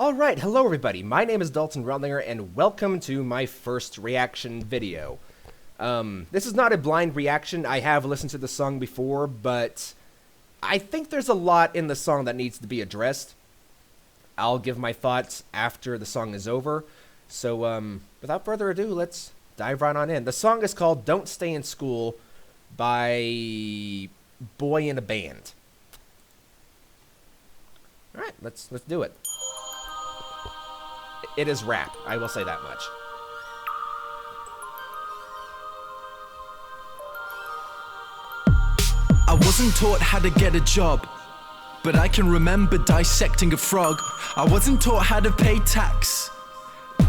Alright, hello everybody, my name is Dalton Rutlinger, and welcome to my first reaction video. This is not a blind reaction. I have listened to the song before, but I think there's a lot in the song that needs to be addressed. I'll give my thoughts after the song is over, so without further ado, let's dive right on in. The song is called Don't Stay in School by Boyinaband. Alright, let's do it. It is rap, I will say that much. I wasn't taught how to get a job, but I can remember dissecting a frog. I wasn't taught how to pay tax,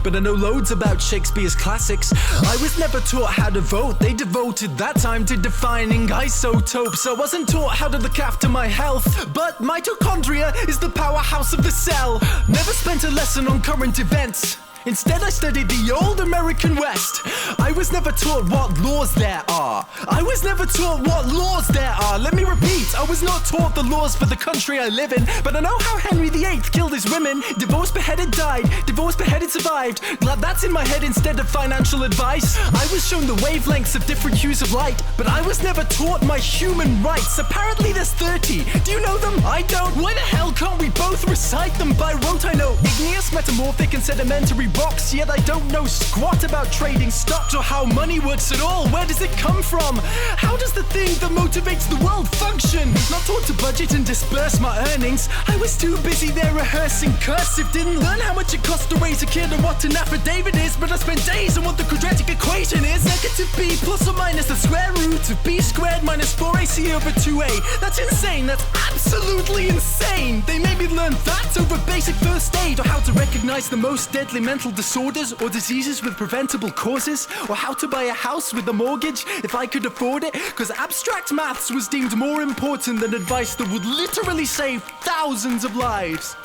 but I know loads about Shakespeare's classics. I was never taught how to vote. They devoted that time to defining isotopes. I wasn't taught how to look after my health, but mitochondria is the powerhouse of the cell. Never spent a lesson on current events. Instead, I studied the old American West. I was never taught what laws there are. I was never taught what laws there are. Let me repeat, I was not taught the laws for the country I live in, but I know how Henry VIII killed his women. Divorced, beheaded, died. Divorced, beheaded, survived. Glad that's in my head instead of financial advice. I was shown the wavelengths of different hues of light, but I was never taught my human rights. Apparently there's 30. Do you know them? I don't. Why the hell can't we both recite them by rote? I know igneous, metamorphic, and sedimentary rocks, yet I don't know squat about trading stocks or how money works at all. Where does it come from? How does the thing that motivates the world function? Not taught to budget and disperse my earnings. I was too busy there rehearsing cursive. Didn't learn how much it costs to raise a kid and what an affidavit is, but I spent days on what the quadratic equation is. Negative b plus or minus the square root of b squared minus 4ac over 2a. That's insane. That's absolutely insane. They made me learn that over basic first aid, or how to recognize the most deadly mental disorders or diseases with preventable causes, or how to buy a house with a mortgage if I could afford it, because abstract maths was deemed more important than advice that would literally save thousands of lives.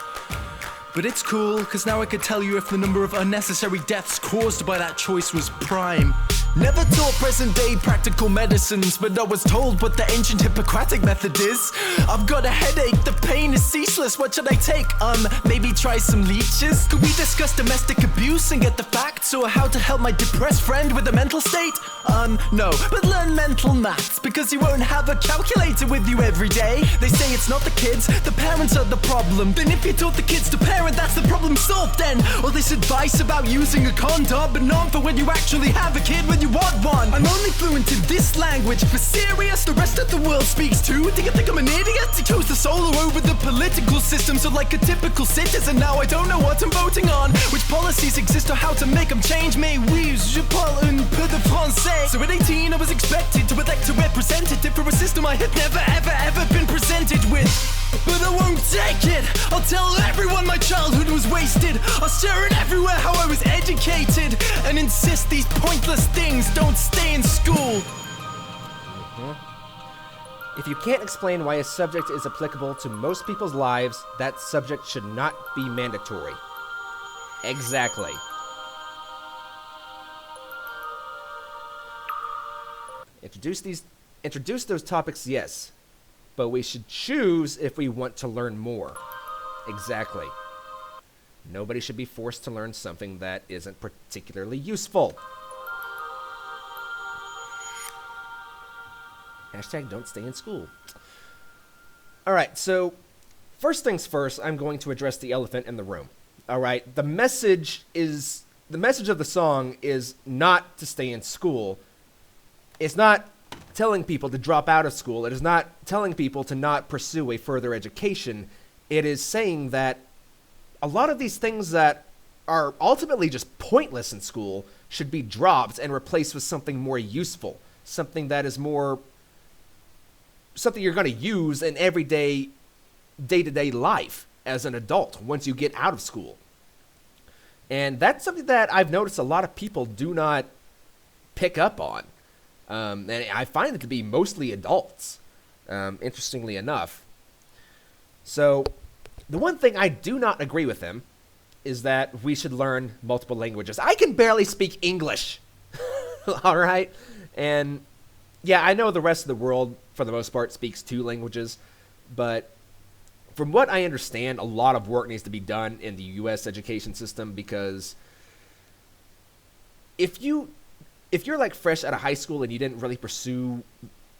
But it's cool, because now I could tell you if the number of unnecessary deaths caused by that choice was prime. Never taught present-day practical medicines, but I was told what the ancient Hippocratic method is. I've got a headache, the pain is ceaseless, what should I take? Maybe try some leeches? Could we discuss domestic abuse and get the facts, or how to help my depressed friend with a mental state? No, but learn mental maths, because you won't have a calculator with you every day. They say it's not the kids, the parents are the problem. Then if you taught the kids to parent, that's the problem solved then. All this advice about using a condom, but not for when you actually have a kid when you want one. I'm only fluent in this language, for serious, the rest of the world speaks too. Do you think I'm an idiot? I chose the solo over the political system, so like a typical citizen now I don't know what I'm voting on, which policies exist or how to make them change. Mais oui, je parle un peu de français. So at 18 I was expected to elect a representative for a system I had never ever been presented with. But I won't take it. I'll tell everyone my childhood was wasted. I'll share it everywhere how I was educated, and insist these pointless things don't stay in school. If you can't explain why a subject is applicable to most people's lives, that subject should not be mandatory. Exactly. Introduce those topics, yes, but we should choose if we want to learn more. Exactly. Nobody should be forced to learn something that isn't particularly useful. Hashtag don't stay in school. Alright, so first things first, I'm going to address the elephant in the room. Alright, the message of the song is not to stay in school. It's not telling people to drop out of school. It is not telling people to not pursue a further education. It is saying that a lot of these things that are ultimately just pointless in school should be dropped and replaced with something more useful. Something that is more... something you're going to use in everyday, day-to-day life as an adult once you get out of school. And that's something that I've noticed a lot of people do not pick up on. And I find it to be mostly adults, interestingly enough. So, the one thing I do not agree with him is that we should learn multiple languages. I can barely speak English, alright? And, yeah, I know the rest of the world, for the most part, speaks 2 languages, but from what I understand, a lot of work needs to be done in the U.S. education system, because if you're like fresh out of high school and you didn't really pursue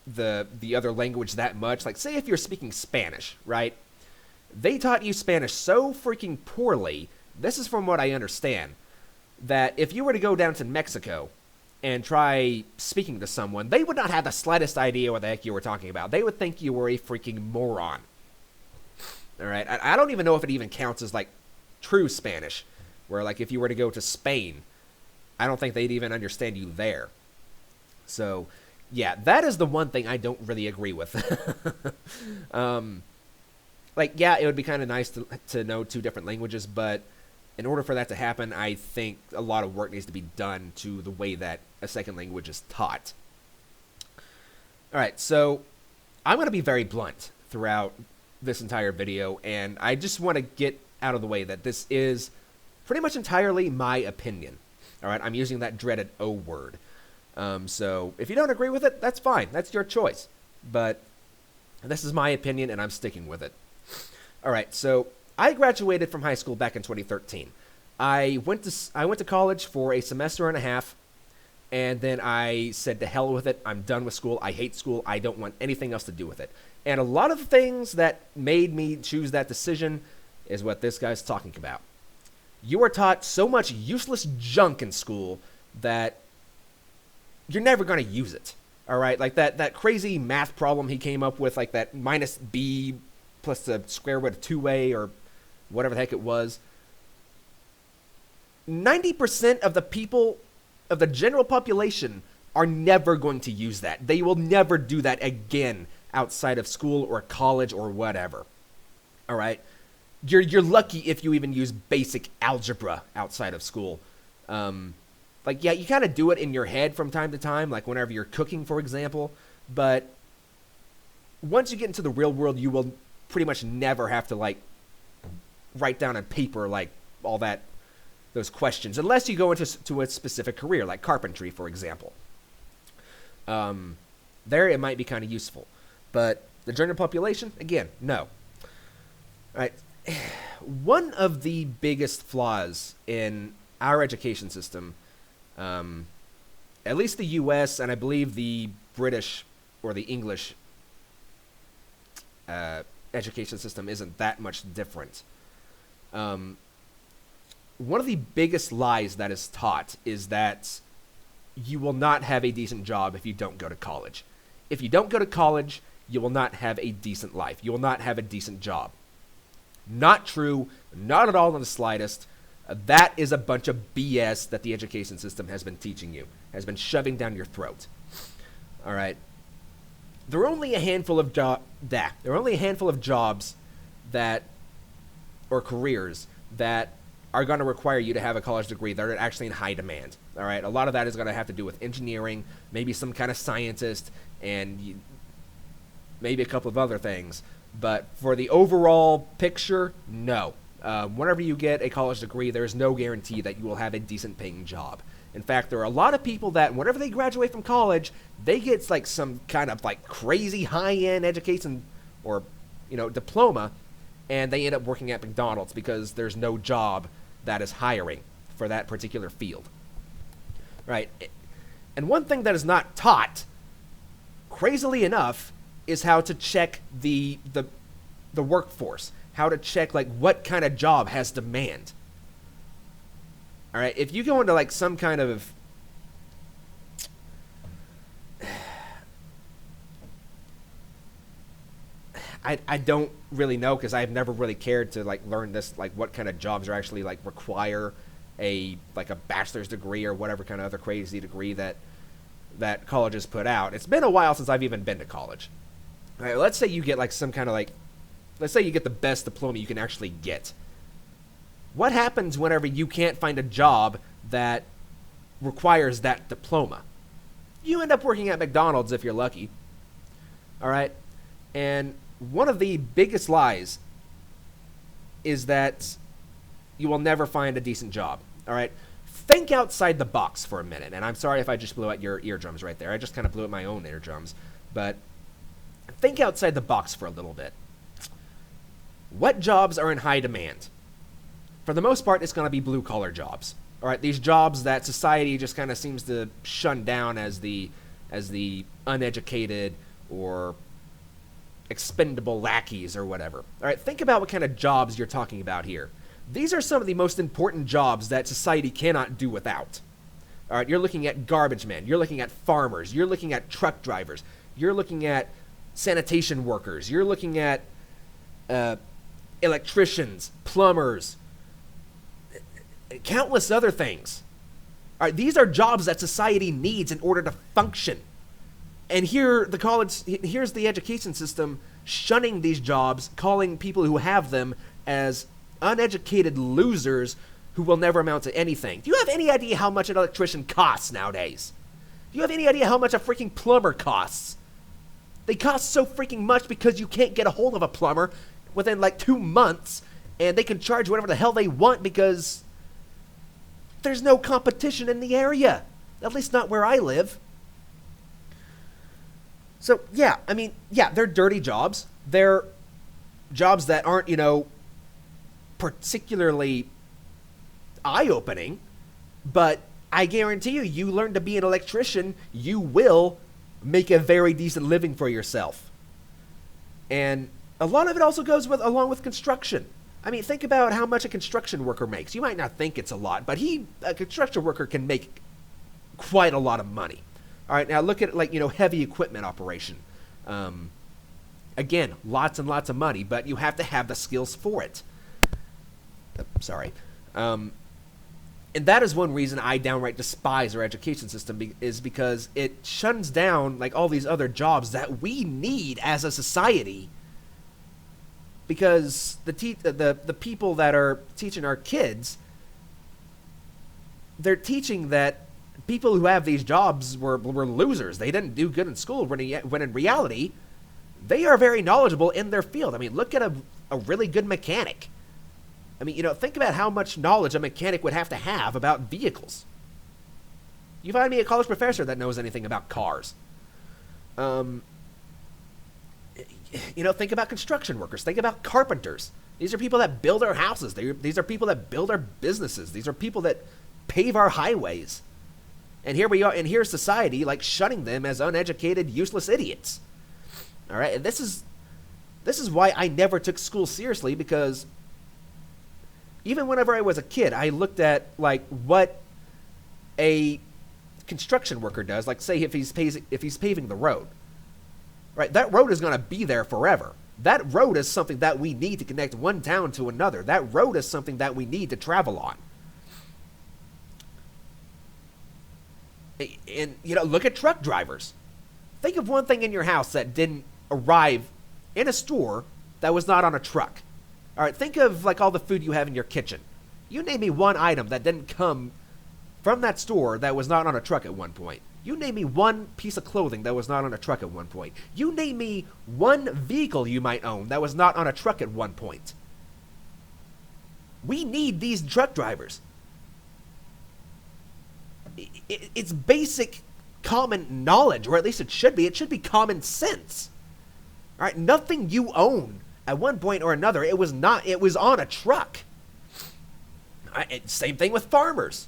the other language that much, like say if you're speaking Spanish, right? They taught you Spanish so freaking poorly, this is from what I understand, that if you were to go down to Mexico and try speaking to someone, they would not have the slightest idea what the heck you were talking about. They would think you were a freaking moron. All right, I don't even know if it even counts as like true Spanish, where like if you were to go to Spain, I don't think they'd even understand you there. So, yeah, that is the one thing I don't really agree with. Like, yeah, it would be kind of nice to know 2 different languages, but in order for that to happen, I think a lot of work needs to be done to the way that a second language is taught. All right, so I'm going to be very blunt throughout this entire video, and I just want to get out of the way that this is pretty much entirely my opinion. All right, I'm using that dreaded O word. So if you don't agree with it, that's fine. That's your choice. But this is my opinion, and I'm sticking with it. All right, so I graduated from high school back in 2013. I went to college for a semester and a half, and then I said to hell with it. I'm done with school. I hate school. I don't want anything else to do with it. And a lot of the things that made me choose that decision is what this guy's talking about. You are taught so much useless junk in school that you're never going to use it. All right, like that crazy math problem he came up with, like that minus b plus the square root of 2a or whatever the heck it was. 90% of the people, of the general population, are never going to use that. They will never do that again outside of school or college or whatever. All right? You're lucky if you even use basic algebra outside of school. Like, yeah, you kind of do it in your head from time to time, like whenever you're cooking, for example. But once you get into the real world, you will pretty much never have to, like, write down on paper, like, all that, those questions, unless you go into a specific career, like carpentry, for example. There it might be kind of useful. But the general population, again, no. All right. One of the biggest flaws in our education system, at least the U.S., and I believe the British or the English education system isn't that much different. One of the biggest lies that is taught is that you will not have a decent job if you don't go to college. If you don't go to college, you will not have a decent life. You will not have a decent job. Not true. Not at all in the slightest. That is a bunch of BS that the education system has been teaching you, has been shoving down your throat. All right. There are only a handful of jobs that, or careers that are going to require you to have a college degree that are actually in high demand. All right. A lot of that is going to have to do with engineering, maybe some kind of scientist, and maybe a couple of other things. But for the overall picture, no. Whenever you get a college degree, there's no guarantee that you will have a decent paying job. In fact, there are a lot of people that whenever they graduate from college, they get like some kind of like crazy high-end education or, diploma, and they end up working at McDonald's because there's no job that is hiring for that particular field. Right? And one thing that is not taught, crazily enough, is how to check the workforce. How to check, like, what kind of job has demand. All right, if you go into, like, some kind of... I don't really know, because I've never really cared to, like, learn this, like, what kind of jobs are actually, like, require a bachelor's degree or whatever kind of other crazy degree that colleges put out. It's been a while since I've even been to college. All right, let's say you get, like, some kind of, like... Let's say you get the best diploma you can actually get. What happens whenever you can't find a job that requires that diploma? You end up working at McDonald's if you're lucky. All right? And one of the biggest lies is that you will never find a decent job. All right? Think outside the box for a minute. And I'm sorry if I just blew out your eardrums right there. I just kind of blew out my own eardrums. But think outside the box for a little bit. what jobs are in high demand? For the most part, it's going to be blue-collar jobs. All right, these jobs that society just kind of seems to shun down as the uneducated or expendable lackeys or whatever. All right, think about what kind of jobs you're talking about here. These are some of the most important jobs that society cannot do without. All right, you're looking at garbage men, you're looking at farmers, you're looking at truck drivers, you're looking at sanitation workers, you're looking at electricians, plumbers, countless other things. All right, these are jobs that society needs in order to function. And here's the education system shunning these jobs, calling people who have them as uneducated losers who will never amount to anything. Do you have any idea how much an electrician costs nowadays? Do you have any idea how much a freaking plumber costs? They cost so freaking much because you can't get a hold of a plumber within like 2 months, and they can charge whatever the hell they want because there's no competition in the area. At least not where I live. So, yeah, I mean, yeah, they're dirty jobs. They're jobs that aren't, particularly eye-opening. But I guarantee you learn to be an electrician, you will make a very decent living for yourself. And a lot of it also goes along with construction. I mean, think about how much a construction worker makes. You might not think it's a lot, but a construction worker can make quite a lot of money. All right, now look at heavy equipment operation. Again, lots and lots of money, but you have to have the skills for it. Sorry. And that is one reason I downright despise our education system, is because it shuns down all these other jobs that we need as a society. Because the people that are teaching our kids, they're teaching that people who have these jobs were losers. They didn't do good in school, when in reality, they are very knowledgeable in their field. I mean, look at a really good mechanic. I mean, think about how much knowledge a mechanic would have to have about vehicles. You find me a college professor that knows anything about cars. Think about construction workers. Think about carpenters. These are people that build our houses. These are people that build our businesses. These are people that pave our highways. And here we are, and here's society shunning them as uneducated, useless idiots. All right, and this is why I never took school seriously, because even whenever I was a kid, I looked at what a construction worker does. Say if he's paving the road, right? That road is going to be there forever. That road is something that we need to connect one town to another. That road is something that we need to travel on. And, look at truck drivers. Think of one thing in your house that didn't arrive in a store that was not on a truck. All right, think of all the food you have in your kitchen. You name me one item that didn't come from that store that was not on a truck at one point. You name me one piece of clothing that was not on a truck at one point. You name me one vehicle you might own that was not on a truck at one point. We need these truck drivers. It's basic common knowledge, or at least it should be. It should be common sense. All right, nothing you own at one point or another, it was on a truck. Same thing with farmers.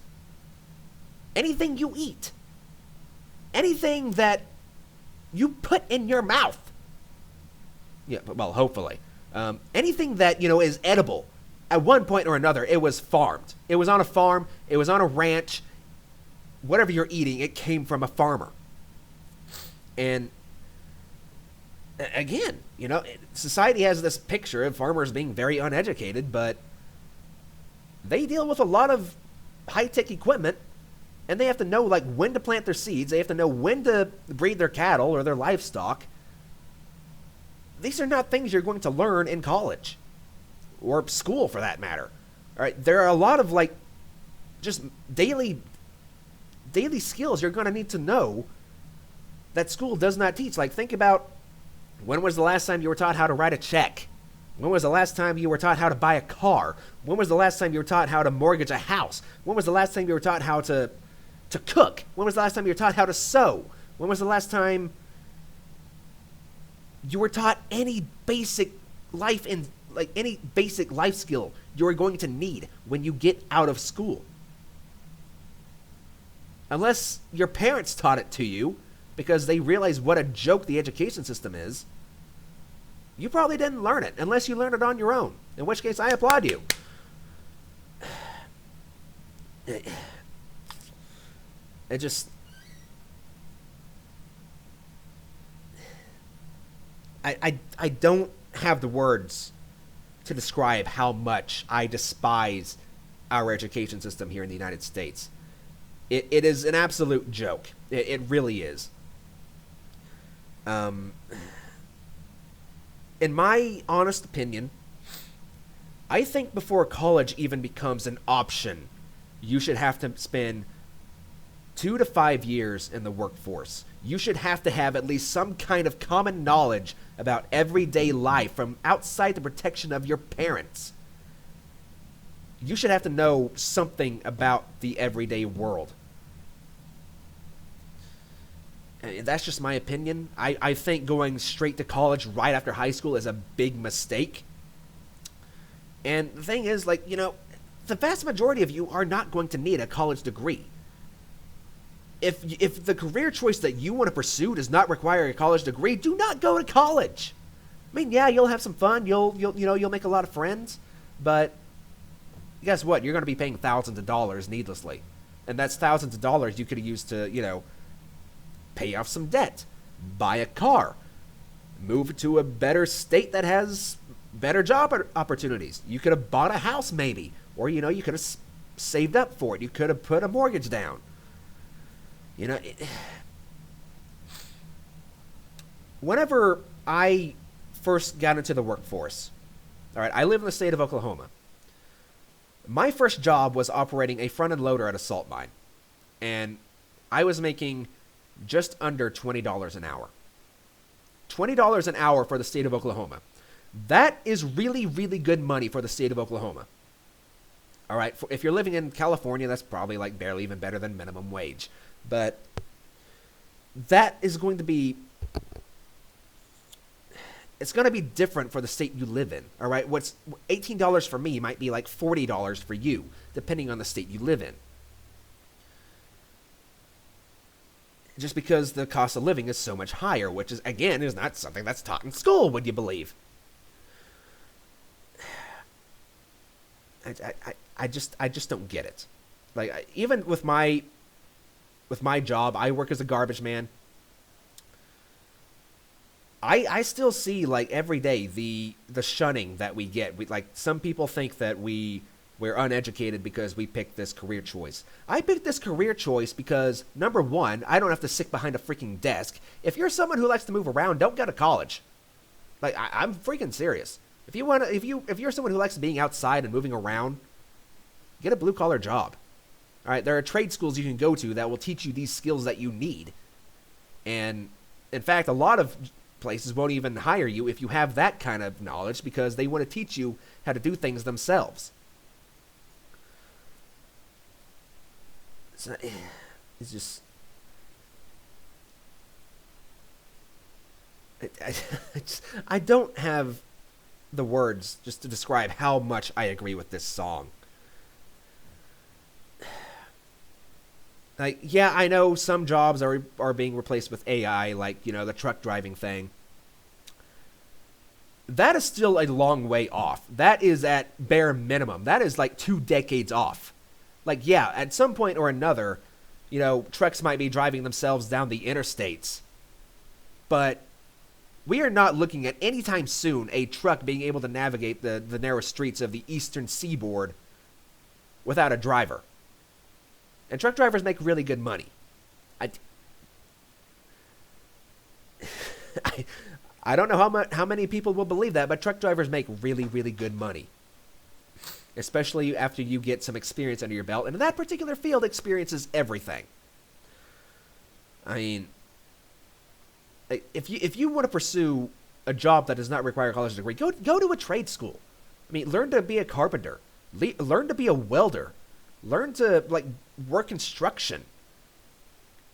Anything you eat, anything that you put in your mouth, well, hopefully, anything that is edible, at one point or another, it was farmed. It was on a farm. It was on a ranch. Whatever you're eating, it came from a farmer. And again, society has this picture of farmers being very uneducated, but they deal with a lot of high-tech equipment, and they have to know when to plant their seeds. They have to know when to breed their cattle or their livestock. These are not things you're going to learn in college or school, for that matter. All right, there are a lot of just daily skills you're going to need to know that school does not teach. Think about, when was the last time you were taught how to write a check? When was the last time you were taught how to buy a car? When was the last time you were taught how to mortgage a house? When was the last time you were taught how to cook? When was the last time you were taught how to sew? When was the last time you were taught any basic life like any basic life skill you're going to need when you get out of school. Unless your parents taught it to you because they realize what a joke the education system is, you probably didn't learn it unless you learned it on your own, in which case I applaud you. It just... I don't have the words to describe how much I despise our education system here in the United States. It is an absolute joke. It really is. In my honest opinion, I think before college even becomes an option, you should have to spend 2 to 5 years in the workforce. You should have to have at least some kind of common knowledge about everyday life from outside the protection of your parents. You should have to know something about the everyday world. And that's just my opinion. I think going straight to college right after high school is a big mistake. And the thing is, like, you know, the vast majority of you are not going to need a college degree. If the career choice that you want to pursue does not require a college degree, do not go to college. I mean, yeah, you'll have some fun. You'll make a lot of friends, but guess what? You're going to be paying thousands of dollars needlessly, and that's thousands of dollars you could have used to, pay off some debt, buy a car, move to a better state that has better job opportunities. You could have bought a house maybe, or you could have saved up for it. You could have put a mortgage down. Whenever I first got into the workforce, all right, I live in the state of Oklahoma. My first job was operating a front-end loader at a salt mine, and I was making just under $20 an hour. $20 an hour for the state of Oklahoma. That is really, really good money for the state of Oklahoma. All right, if you're living in California, that's probably like barely even better than minimum wage. But that is going to be... It's going to be different for the state you live in, all right? What's $18 for me might be like $40 for you, depending on the state you live in. Just because the cost of living is so much higher, which is, again, is not something that's taught in school, would you believe? I just don't get it. Like, even with my job, I work as a garbage man. I still see, like, every day the shunning that we get. Like, some people think that we're uneducated because we picked this career choice. I picked this career choice because, number one, I don't have to sit behind a freaking desk. If you're someone who likes to move around, don't go to college. Like, I'm freaking serious. If you're someone who likes being outside and moving around, get a blue-collar job. All right, there are trade schools you can go to that will teach you these skills that you need. And, in fact, a lot of places won't even hire you if you have that kind of knowledge because they want to teach you how to do things themselves. So, it's just... I don't have the words just to describe how much I agree with this song. Like, yeah, I know some jobs are being replaced with AI, like, the truck driving thing. That is still a long way off. That is at bare minimum. That is like 2 decades off. Like, yeah, at some point or another, trucks might be driving themselves down the interstates. But we are not looking at anytime soon a truck being able to navigate the narrow streets of the eastern seaboard without a driver. And truck drivers make really good money. I don't know how many people will believe that, but truck drivers make really, really good money. Especially after you get some experience under your belt. And in that particular field, experience is everything. I mean, if you want to pursue a job that does not require a college degree, go to a trade school. I mean, learn to be a carpenter. Learn to be a welder. Learn to, work construction.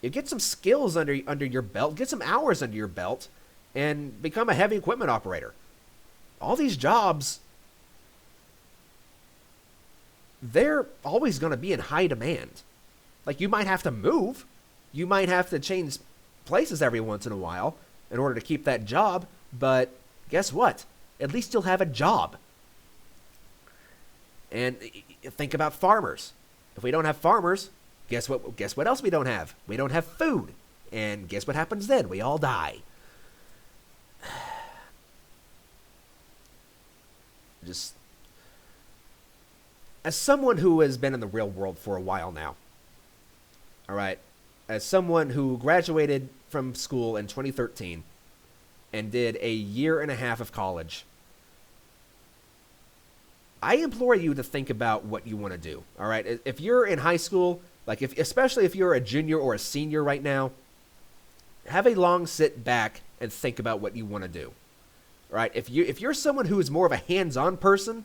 You get some skills under your belt. Get some hours under your belt. And become a heavy equipment operator. All these jobs they're always going to be in high demand. Like, you might have to move. You might have to change places every once in a while in order to keep that job, but guess what? At least you'll have a job. And think about farmers. If we don't have farmers, guess what else we don't have? We don't have food. And guess what happens then? We all die. Just, as someone who has been in the real world for a while now, all right, as someone who graduated from school in 2013 and did a year and a half of college, I implore you to think about what you want to do, all right? If you're in high school, like especially if you're a junior or a senior right now, have a long sit back and think about what you want to do. All right, if you're someone who is more of a hands-on person,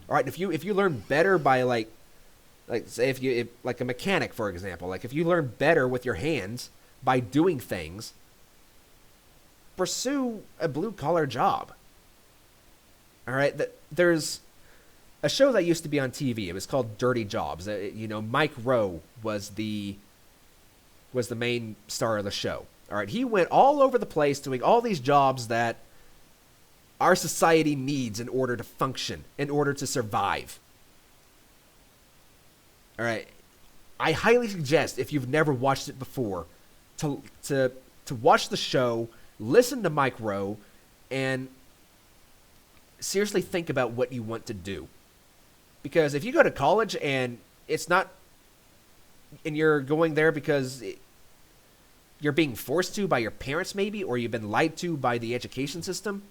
all right, if you learn better by like say if like a mechanic, for example, like if you learn better with your hands by doing things, pursue a blue-collar job. All right, there's a show that used to be on TV. It was called Dirty Jobs. Mike Rowe was the main star of the show. All right, he went all over the place doing all these jobs that our society needs in order to function, in order to survive. All right, I highly suggest, if you've never watched it before, to watch the show, listen to Mike Rowe, and seriously think about what you want to do. Because if you go to college and it's not, and you're going there because you're being forced to by your parents maybe, or you've been lied to by the education system,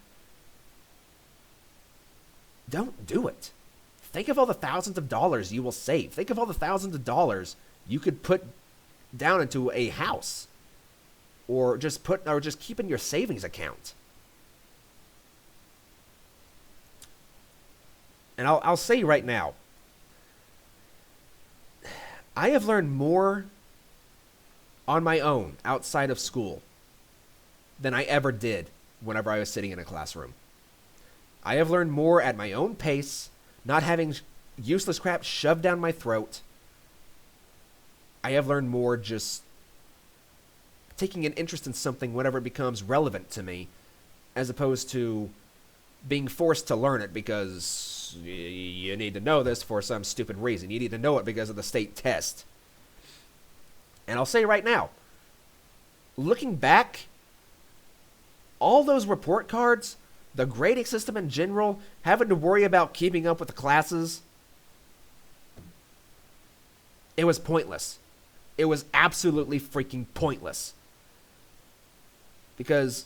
don't do it. Think of all the thousands of dollars you will save. Think of all the thousands of dollars you could put down into a house, or just keep in your savings account. And I'll say right now, I have learned more on my own outside of school than I ever did whenever I was sitting in a classroom. I have learned more at my own pace, not having useless crap shoved down my throat. I have learned more just taking an interest in something whenever it becomes relevant to me, as opposed to being forced to learn it because you need to know this for some stupid reason. You need to know it because of the state test. And I'll say right now, looking back, all those report cards, the grading system in general, having to worry about keeping up with the classes, it was pointless. It was absolutely freaking pointless. Because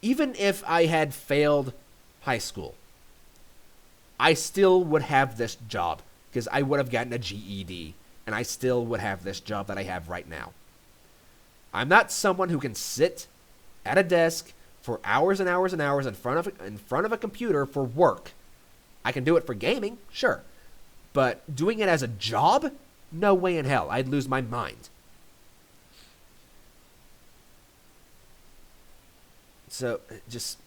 even if I had failed high school, I still would have this job because I would have gotten a GED, and I still would have this job that I have right now. I'm not someone who can sit at a desk for hours and hours and hours in front of a computer for work. I can do it for gaming, sure. But doing it as a job? No way in hell. I'd lose my mind. So, just,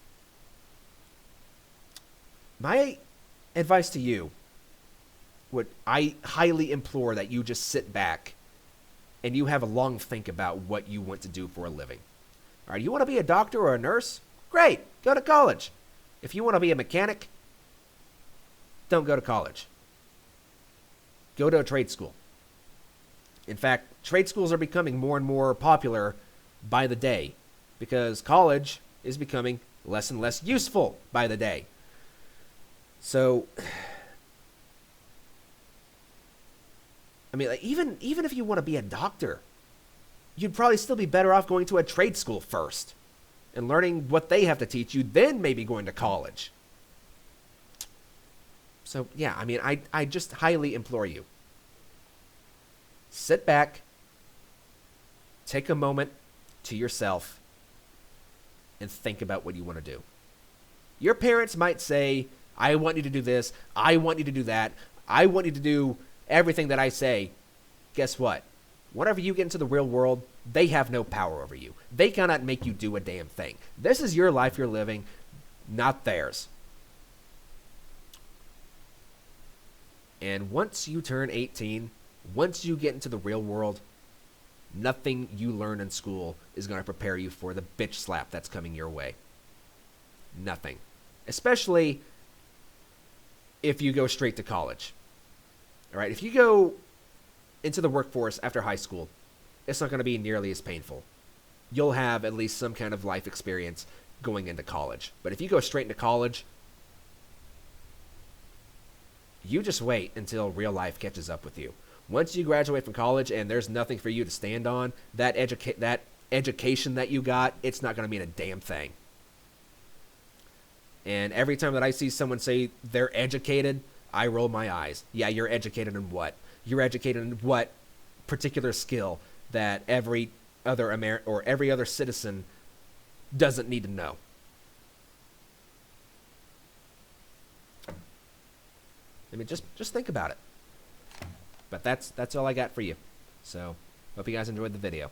my advice to you I highly implore that you just sit back and you have a long think about what you want to do for a living. All right, you want to be a doctor or a nurse? Great, go to college. If you want to be a mechanic, don't go to college. Go to a trade school. In fact, trade schools are becoming more and more popular by the day because college is becoming less and less useful by the day. So, I mean, like, even if you want to be a doctor, you'd probably still be better off going to a trade school first and learning what they have to teach you, then maybe going to college. So, yeah, I mean, I just highly implore you. Sit back, take a moment to yourself, and think about what you want to do. Your parents might say, I want you to do this, I want you to do that, I want you to do everything that I say. Guess what? Whenever you get into the real world, they have no power over you. They cannot make you do a damn thing. This is your life you're living, not theirs. And once you turn 18, once you get into the real world, nothing you learn in school is going to prepare you for the bitch slap that's coming your way. Nothing. Especially if you go straight to college. All right, if you go into the workforce after high school, it's not going to be nearly as painful. You'll have at least some kind of life experience going into college. But if you go straight into college, you just wait until real life catches up with you. Once you graduate from college and there's nothing for you to stand on, that education that you got, it's not going to mean a damn thing. And every time that I see someone say they're educated, I roll my eyes. Yeah, you're educated in what? You're educated in what particular skill that every other every other citizen doesn't need to know? I mean, just think about it. But that's all I got for you. So, hope you guys enjoyed the video.